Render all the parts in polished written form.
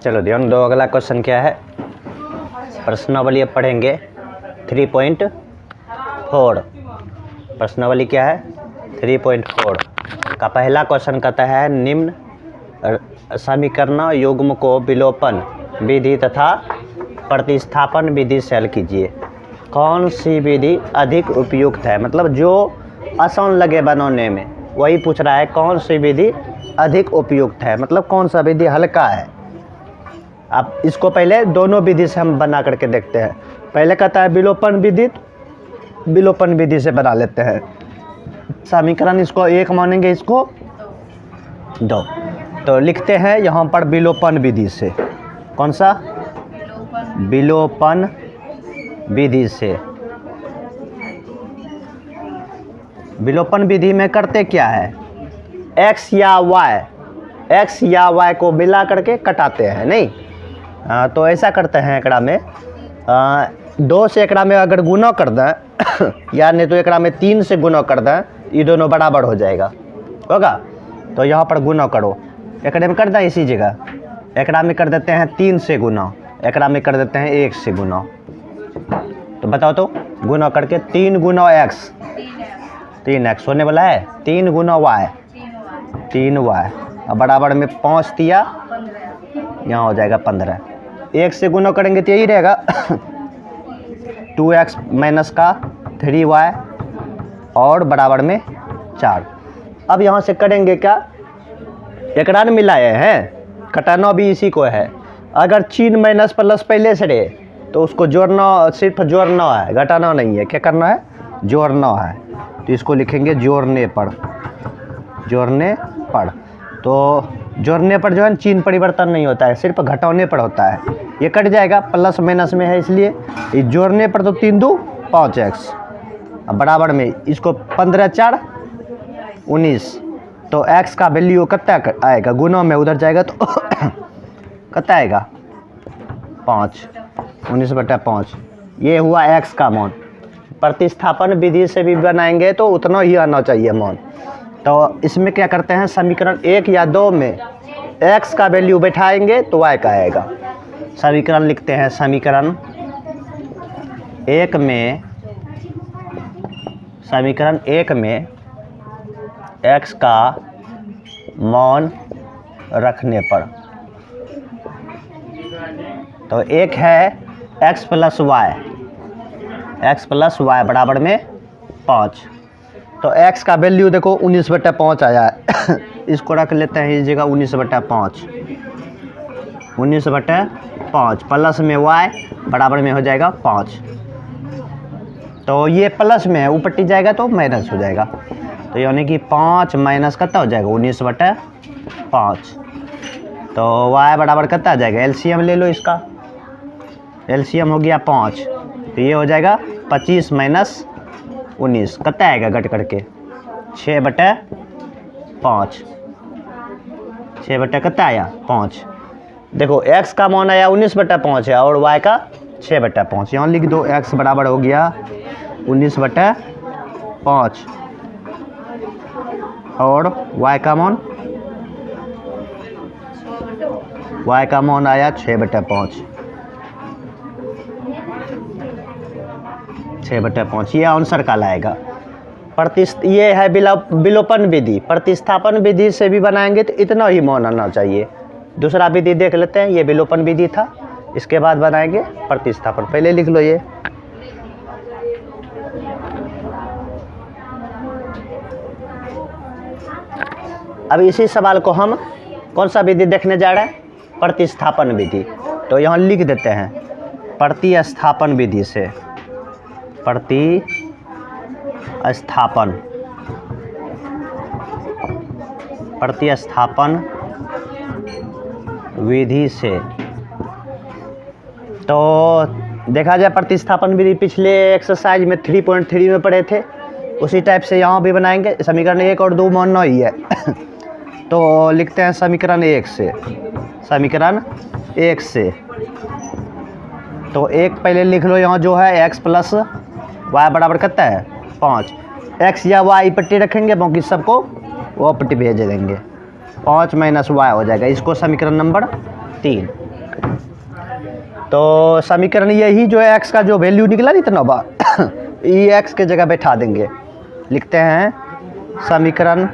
चलो ध्यान दो, अगला क्वेश्चन क्या है। प्रश्नावली अब पढ़ेंगे 3.4। प्रश्नावली क्या है 3.4 का पहला क्वेश्चन कहता है निम्न समीकरण युग्म को विलोपन विधि तथा प्रतिस्थापन विधि से हल कीजिए। कौन सी विधि अधिक उपयुक्त है, मतलब जो आसान लगे बनाने में वही पूछ रहा है। कौन सी विधि अधिक उपयुक्त है, मतलब कौन सा विधि हल्का है। अब इसको पहले दोनों विधि से हम बना करके देखते हैं। पहले कहता है विलोपन विधि, विलोपन विधि से बना लेते हैं समीकरण। इसको 1 मानेंगे, इसको 2। तो लिखते हैं यहाँ पर विलोपन विधि से। कौन सा? विलोपन विधि से। विलोपन विधि में करते क्या है, x या y को मिला करके कटाते हैं, नहीं। तो ऐसा करते हैं एकड़ा में 2 से एकड़ा में अगर गुना कर दें या नहीं तो एकड़ा में 3 से गुना कर दें, ये दोनों बराबर हो जाएगा, होगा। तो यहाँ पर गुना करो, एकड़े में कर दें इसी जगह, एकड़ा में कर देते हैं 3 से गुना, एकड़ा में कर देते हैं 1 से गुना। तो बताओ तो गुना करके 3 गुना x, 3x होने वाला है, 3 गुना y, 3y, अब बराबर में 5 दिया, यहाँ हो जाएगा 15। 1 से गुना करेंगे तो यही रहेगा 2x माइनस का 3y और बराबर में 4। अब यहाँ से करेंगे क्या, एकड़ा न मिलाए हैं, कटाना भी इसी को है। अगर चिन्ह माइनस प्लस पहले से रहे तो उसको जोड़ना, सिर्फ जोड़ना है, घटाना नहीं है। क्या करना है, जोड़ना है। तो इसको लिखेंगे जोड़ने पर, जोड़ने पर। तो जोड़ने पर जो है चिन्ह परिवर्तन नहीं होता है, सिर्फ घटाने पर होता है। ये कट जाएगा, प्लस माइनस में है इसलिए। ये जोड़ने पर तो 3 2 5x, अब बराबर में इसको 15 4 19। तो x का वैल्यू कितना आएगा, गुना में उधर जाएगा तो कितना आएगा 5, 19/5। ये हुआ x का मान। प्रतिस्थापन विधि से भी बनाएंगे तो उतना ही आना चाहिए मान। तो इसमें क्या करते हैं, समीकरण 1 या 2 में x का वैल्यू बैठाएंगे तो y का आएगा। समीकरण लिखते हैं, समीकरण 1 में x का मान रखने पर, तो एक है x प्लस y बराबर में 5। तो x का वैल्यू देखो 19/5 आया है इसको रख लेते हैं इस जगह 19/5, 19/5 प्लस में y बराबर में हो जाएगा 5। तो ये प्लस में है, ऊपर टिक जाएगा तो माइनस हो जाएगा। तो यानी कि 5 माइनस कितना हो जाएगा 19/5। तो y बराबर कितना आ जाएगा, एलसीएम ले लो इसका, एलसीएम हो गया 5। तो ये हो जाएगा 25 माइनस 19, कितना आएगा घट करके 6/5। 6 कितना आया 5। देखो x का मान आया 19/5 है और y का 6/5। यहाँ लिख दो, x बराबर हो गया 19/5 और y का मान आया 6/5। 6/5 ये आंसर का लाएगा। ये है विलोपन विधि। प्रतिस्थापन विधि से भी बनाएंगे तो इतना ही मान आना चाहिए। दूसरा विधि देख लेते हैं, ये विलोपन विधि था, इसके बाद बनाएंगे प्रतिस्थापन। पहले लिख लो ये, अब इसी सवाल को हम कौन सा विधि देखने जा रहे हैं, प्रतिस्थापन विधि। तो यहाँ लिख देते हैं प्रतिस्थापन विधि से, प्रतिस्थापन विधि से। तो देखा जाए प्रतिस्थापन विधि पिछले एक्सरसाइज में 3.3 में पढ़े थे, उसी टाइप से यहाँ भी बनाएंगे। समीकरण 1 और 2 मानना ही है तो लिखते हैं समीकरण 1 से, समीकरण 1 से। तो एक पहले लिख लो, यहाँ जो है x प्लस y बराबर कितना है 5। x या y पट्टी रखेंगे, बाकी सबको वो पट्टी भेज देंगे। 5 माइनस वाई हो जाएगा। इसको समीकरण नंबर 3। तो समीकरण यही जो है एक्स का जो वैल्यू निकला नहीं इतना बार ये एक्स के जगह बैठा देंगे। लिखते हैं समीकरण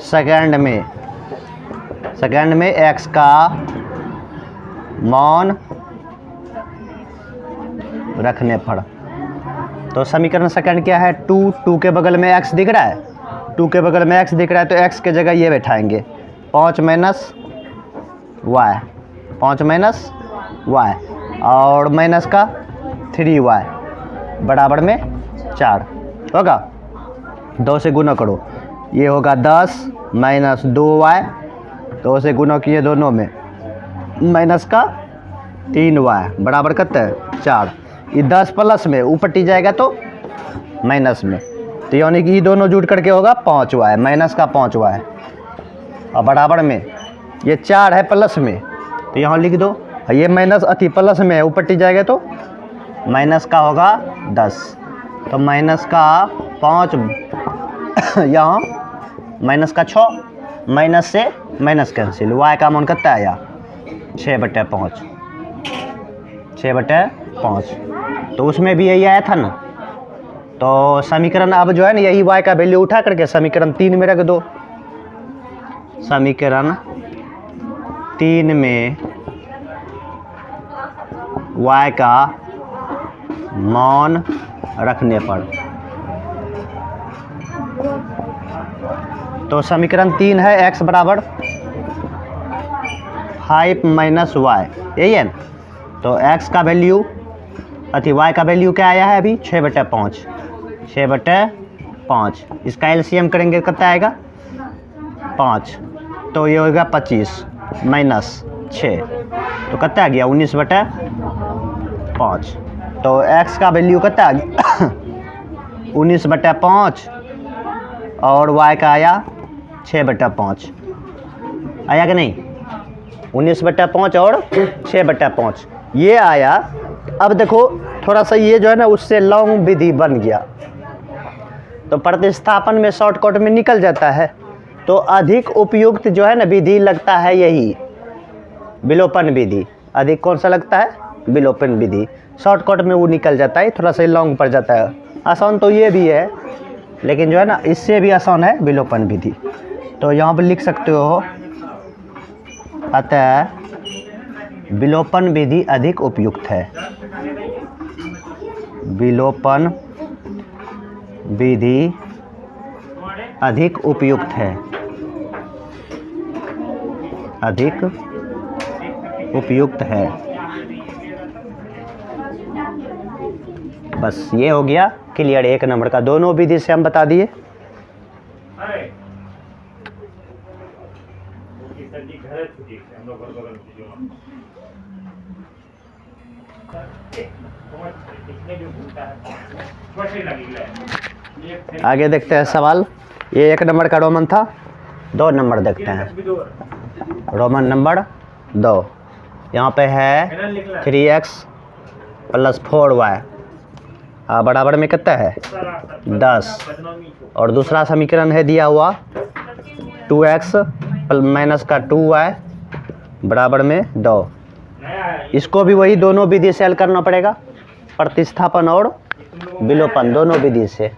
सेकंड में एक्स का मान रखने पर। तो समीकरण सेकंड क्या है? 2 के बगल में एक्स दिख रहा है, 2 के बगल में एक्स दिख रहा है तो एक्स के जगह ये बैठाएंगे 5 माइनस वाई, 5 माइनस वाई और माइनस का 3y बराबर में 4 होगा। 2 से गुना करो, ये होगा 10 माइनस 2y, 2 से गुना किए दोनों में, माइनस का 3y बराबर कितना है? 4। ये 10 प्लस में ऊपर टी जाएगा तो माइनस में, तो यानी कि ये दोनों जुड़ करके होगा 5y, माइनस का 5y और बराबर में ये 4 है प्लस में, तो यहाँ लिख दो। ये माइनस अति प्लस में है, ऊपर टी जाएगा तो माइनस का होगा 10, तो माइनस का 5 यहाँ माइनस का 6, माइनस से माइनस कैंसिल, y का मान कितना आया? 6/5, 6/5। तो उसमें भी यही आया था ना। तो समीकरण अब जो है ना यही y का वैल्यू उठा करके समीकरण 3 में रख दो। समीकरण 3 में y का मान रखने पर, तो समीकरण 3 है x बराबर 5 माइनस वाई, यही है ना। तो x का वैल्यू अति y का वैल्यू क्या आया है अभी? 6/5, 6/5। इसका एलसीएम करेंगे कितना आएगा? 5, तो ये होगा 25 माइनस 6, तो कितना आ गया? 19/5। तो x का वैल्यू कितना आ गया? 19/5 और y का आया 6/5, आया कि नहीं? 19/5 और 6/5 ये आया। अब देखो थोड़ा सा ये जो है ना उससे लॉन्ग विधि बन गया, तो प्रतिस्थापन में शॉर्टकट में निकल जाता है। तो अधिक उपयुक्त जो है ना विधि लगता है यही विलोपन विधि। अधिक कौन सा लगता है? विलोपन विधि। शॉर्टकट में वो निकल जाता है, थोड़ा सा लॉन्ग पड़ जाता है। आसान तो ये भी है, लेकिन जो है ना इससे भी आसान है विलोपन विधि। तो यहाँ पर लिख सकते हो, अतः विलोपन विधि अधिक उपयुक्त है। विलोपन विधि अधिक उपयुक्त है, अधिक उपयुक्त है। बस ये हो गया क्लियर 1 नंबर का। दोनों विधि से हम बता दिए। आगे देखते हैं सवाल। ये 1 नंबर का रोमन था। 2 नंबर देखते हैं। रोमन नंबर 2 यहाँ पे है 3x प्लस 4y बराबर में कितना है? 10। और दूसरा समीकरण है दिया हुआ 2x माइनस का 2y बराबर में 2। इसको भी वही दोनों विधि से हल करना पड़ेगा, प्रतिस्थापन और विलोपन दोनों विधि से।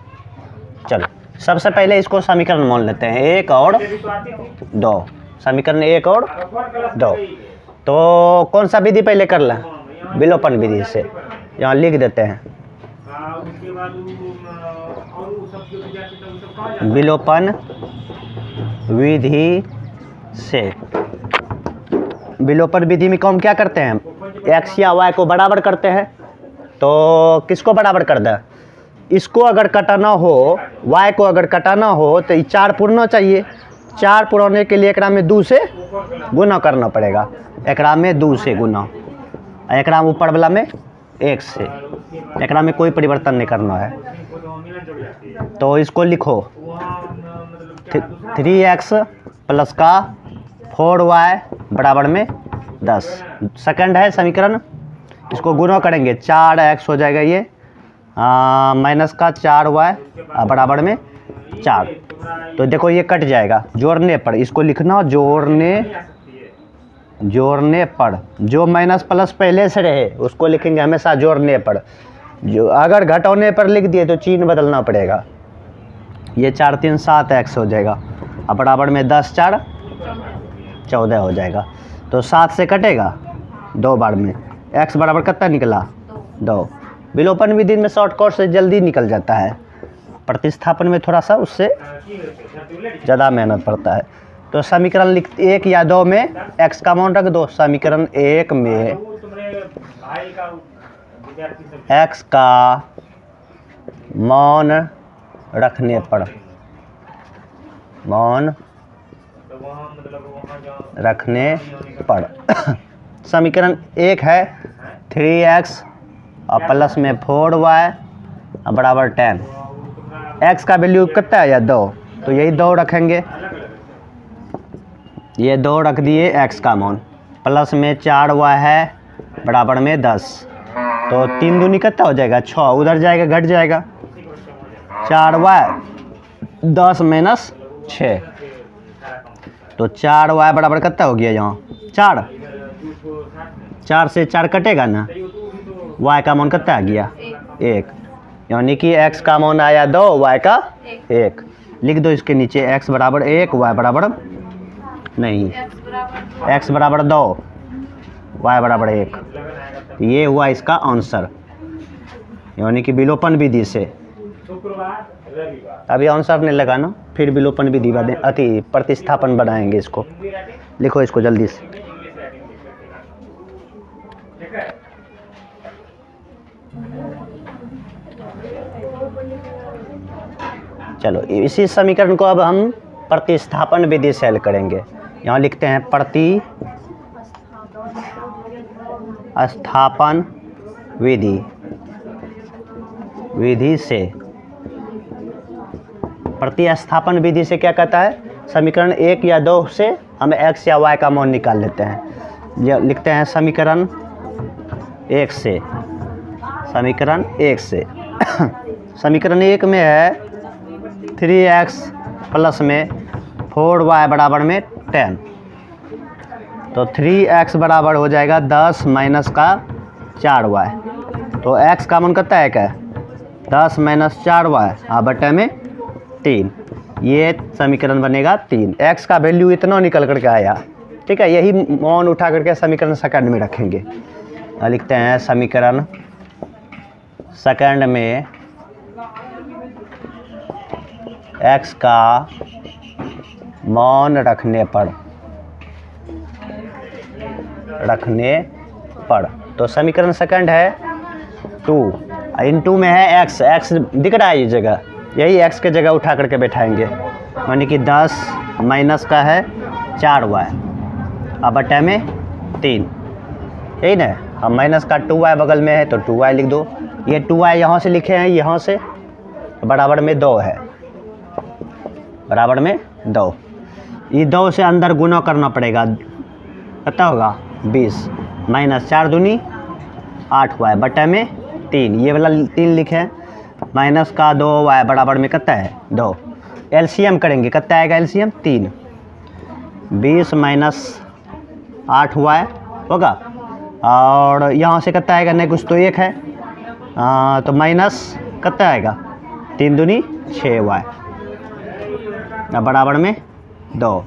चलो सबसे पहले इसको समीकरण मान लेते हैं 1 और 2। समीकरण 1 और 2। तो कौन सा विधि पहले कर लें? विलोपन विधि से। यहाँ लिख देते हैं विलोपन विधि से। विलोपन विधि में हम क्या करते हैं? x या y को बराबर करते हैं। तो किसको बराबर कर दें? इसको अगर कटाना हो, y को अगर कटाना हो तो ये 4 पुरना चाहिए। 4 पुराने के लिए एकरा में 2 से गुना करना पड़ेगा। एकरा में 2 से गुना, एकरा में ऊपर वाला में 1 से। एकरा में कोई परिवर्तन नहीं करना है। तो इसको लिखो 3x प्लस का 4y बराबर में 10। सेकंड है समीकरण, इसको गुना करेंगे 4x हो जाएगा ये, माइनस का 4y बराबर में 4। तो देखो ये कट जाएगा जोड़ने पर, इसको लिखना जोड़ने पर। जो माइनस प्लस पहले से रहे उसको लिखेंगे हमेशा जोड़ने पर। जो अगर घटाने पर लिख दिए तो चिन्ह बदलना पड़ेगा। ये 4 3 7 x हो जाएगा, अब बराबर में 10 4 14 हो जाएगा। तो 7 से कटेगा 2 बार में, x बराबर कितना निकला 2। विलोपन विधि में शॉर्टकट से जल्दी निकल जाता है, प्रतिस्थापन में थोड़ा सा उससे ज़्यादा मेहनत पड़ता है। तो समीकरण लिख 1 या 2 में x का मान रख दो। समीकरण 1 में x का मान रखने पर समीकरण 1 है 3x और प्लस में 4y बराबर 10। x का वैल्यू कितना है या 2, तो यही 2 रखेंगे। ये 2 रख दिए x का मान, प्लस में 4y है बराबर में 10। तो 3 दूनी कितना हो जाएगा 6, उधर जाएगा घट जाएगा। 4y 10 माइनस 6, तो 4y बराबर कितना हो गया यहाँ 4। 4 से 4 कटेगा ना, y का मान कितना आ गया 1, यानी कि x का मान आया 2, y का 1। लिख दो इसके नीचे x बराबर 1, y बराबर नहीं, x बराबर 2, y बराबर 1। ये हुआ इसका आंसर, यानी कि विलोपन विधि से। अभी आंसर नहीं लगाना, फिर विलोपन विधि अति प्रतिस्थापन बनाएंगे इसको। लिखो इसको जल्दी से। चलो इसी समीकरण को अब हम प्रतिस्थापन विधि से हल करेंगे। यहाँ लिखते हैं प्रतिस्थापन विधि से। प्रतिस्थापन विधि से क्या कहता है, समीकरण 1 या 2 से हम x या y का मान निकाल लेते हैं। ये लिखते हैं समीकरण 1 से। समीकरण 1 से समीकरण 1 में है 3x प्लस में 4y बराबर में 10। तो 3x बराबर हो जाएगा 10 माइनस का 4y। तो x का मान कितना है क्या 10 माइनस 4y बटे में 3। ये समीकरण बनेगा 3। x का वैल्यू इतना निकल करके आया, ठीक है। यही मान उठा करके समीकरण सेकंड में रखेंगे। लिखते हैं समीकरण सेकंड में x का मान रखने पर तो समीकरण सेकंड है 2, इन 2 में है x दिख रहा है ये जगह, यही x के जगह उठा करके बैठाएंगे, यानी कि 10 माइनस का है 4y अब बटे में 3, यही ना। हम माइनस का 2y बगल में है तो 2y लिख दो। ये 2y यहाँ से लिखे हैं, यहाँ से बराबर में 2 है, बराबर में 2। ये 2 से अंदर गुना करना पड़ेगा, कितना होगा 20 माइनस 4 दूनी 8y बटे में 3। ये वाला 3 लिखे हैं, माइनस का 2y बराबर में कितना है 2। एलसीएम करेंगे, कितना आएगा एलसीएम 3। 20 माइनस 8y होगा, और यहाँ से कितना आएगा नहीं कुछ तो 1 है, तो माइनस कितना आएगा 3 दूनी 6y बराबर में 2।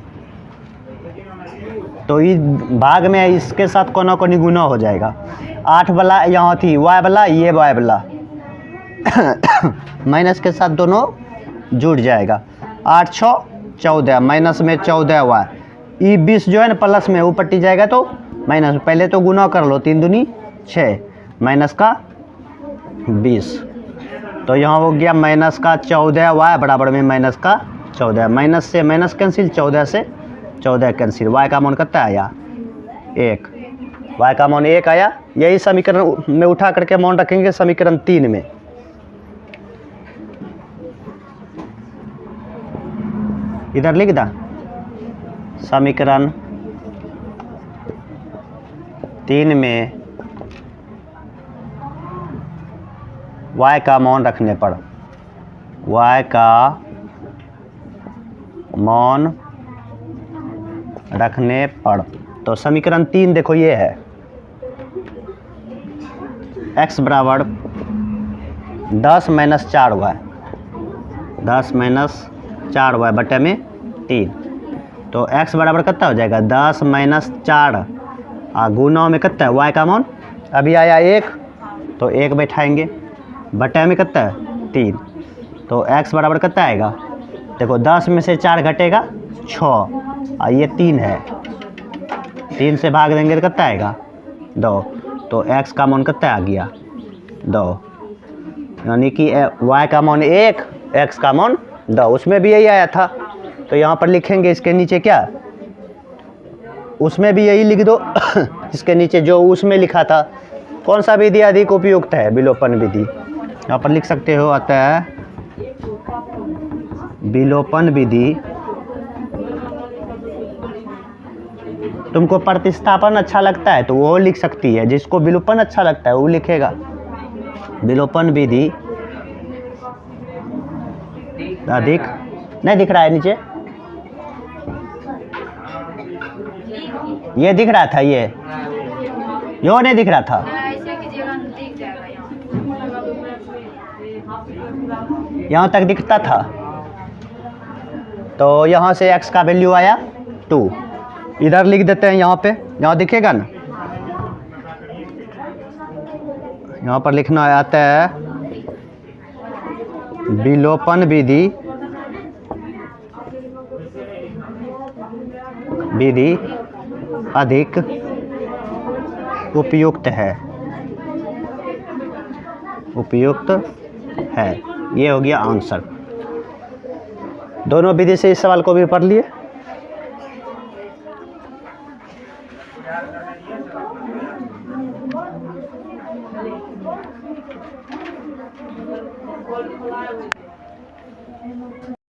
तो इस भाग में इसके साथ कोना कोनी गुना हो जाएगा। 8 वाला यहाँ थी y वाला, ये y वाला माइनस के साथ दोनों जुड़ जाएगा। 8 6 14 माइनस में 14y। ये 20 जो है ना प्लस में वो पट्टी जाएगा तो माइनस, पहले तो गुना कर लो, 3 दूनी 6 माइनस का 20। तो यहाँ हो गया माइनस का 14y बराबर में माइनस का 14। माइनस से माइनस कैंसिल, 14 से 14 कैंसिल। y का मान कितना आया 1, y का मान 1 आया। यही समीकरण में उठा करके मान रखेंगे समीकरण 3 में। इधर लिख दा समीकरण 3 में y का मान रखने पर, y का मौन रखने पर। तो समीकरण 3 देखो ये है, x बराबर 10 माइनस 4y, 10 माइनस 4y बटे में 3। तो x बराबर कितना हो जाएगा 10 माइनस 4 गुना में कितना है y का मान अभी आया 1, तो 1 बैठाएंगे, बटे में कितना है 3। तो x बराबर कितना आएगा, देखो 10 में से 4 घटेगा 6 और ये 3 है, 3 से भाग देंगे तो कितना आएगा 2। तो x का मान कितना आ गया 2, यानी कि y का मान 1, x का मान 2। उसमें भी यही आया था, तो यहाँ पर लिखेंगे इसके नीचे क्या, उसमें भी यही लिख दो इसके नीचे जो उसमें लिखा था। कौन सा विधि अधिक उपयुक्त है, विलोपन विधि। यहाँ पर लिख सकते हो, आता है विलोपन विधि। तुमको प्रतिस्थापन अच्छा लगता है तो वो लिख सकती है, जिसको विलोपन अच्छा लगता है वो लिखेगा। विलोपन विधि अधिक, नहीं दिख रहा है नीचे, ये दिख रहा था, ये यो नहीं दिख रहा था, यहाँ तक दिखता था। तो यहाँ से x का वैल्यू आया 2, इधर लिख देते हैं यहाँ पे, यहाँ दिखेगा ना, यहाँ पर लिखना आता है विलोपन विधि, विधि अधिक उपयुक्त है, उपयुक्त है। ये हो गया आंसर। दोनों विधि से इस सवाल को भी पढ़ लिए।